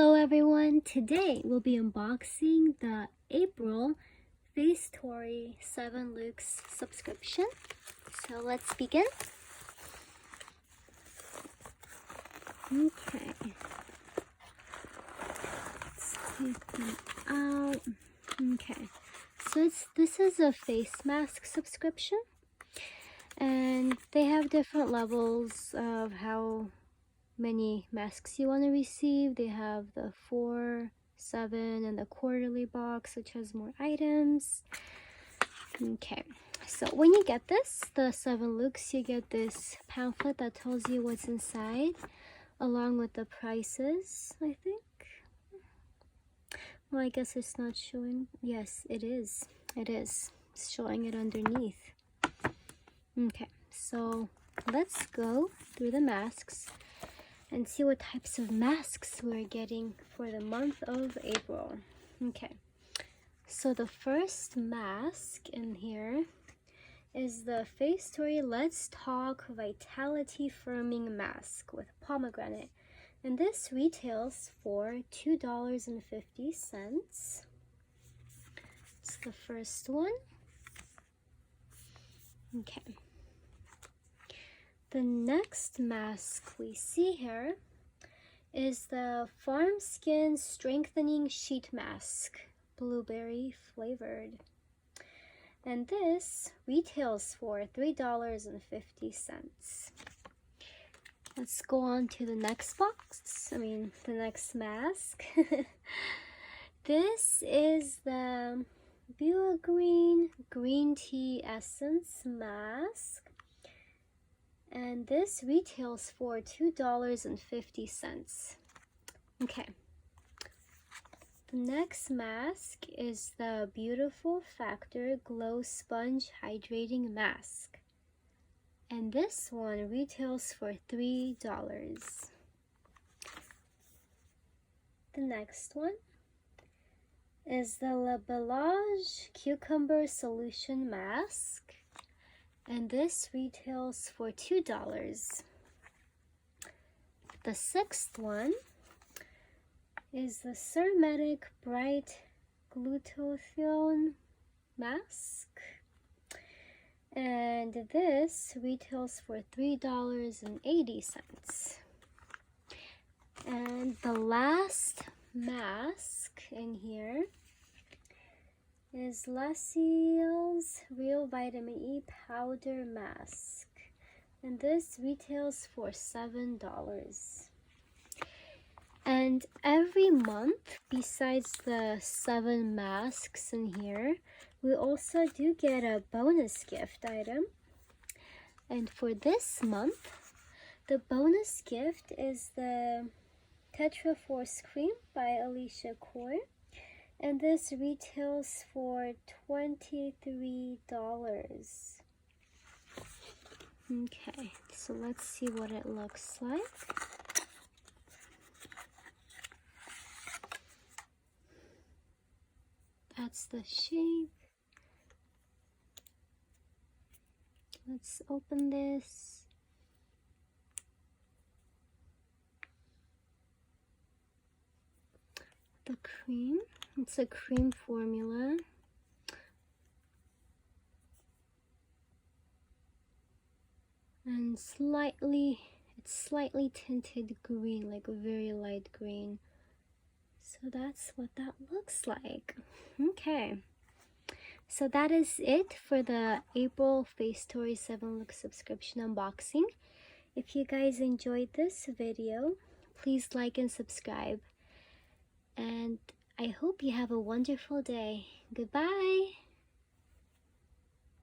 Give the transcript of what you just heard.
Hello everyone, today we'll be unboxing the April Facetory 7 looks subscription. So let's begin. Okay, let's take them out. Okay, so this is a face mask subscription, and they have different levels of how many masks you want to receive. They have the 4, 7, and the quarterly box, which has more items. Okay, so when you get this, the 7 looks, you get this pamphlet that tells you what's inside, along with the prices, I think. Well, I guess it's not showing. Yes, it is. It is. It's showing it underneath. Okay, so let's go through the masks and see what types of masks we're getting for the month of April. Okay, so the first mask in here is the Facetory Let's Talk Vitality Firming Mask with pomegranate. And this retails for $2.50. It's the first one. Okay. The next mask we see here is the Farm Skin Strengthening Sheet Mask, blueberry flavored. And this retails for $3.50. Let's go on to the next the next mask. This is the Bua Green Tea Essence Mask. And this retails for $2.50. Okay. The next mask is the Beautiful Factor Glow Sponge Hydrating Mask. And this one retails for $3. The next one is the La Belage Cucumber Solution Mask. And this retails for $2. The sixth one is the Cermetic Bright Glutathione Mask. And this retails for $3.80. And the last mask in here is La Cier's Real Vitamin E Powder Mask. And this retails for $7. And every month, besides the 7 masks in here, we also do get a bonus gift item. And for this month, the bonus gift is the Tetra Force Cream by Alicia Coy. And this retails for $23. Okay, so let's see what it looks like. That's the shape. Let's open this. The cream. It's a cream formula. And it's slightly tinted green, like a very light green. So that's what that looks like. Okay. So that is it for the April Facetory 7 Look subscription unboxing. If you guys enjoyed this video, please like and subscribe. And I hope you have a wonderful day. Goodbye!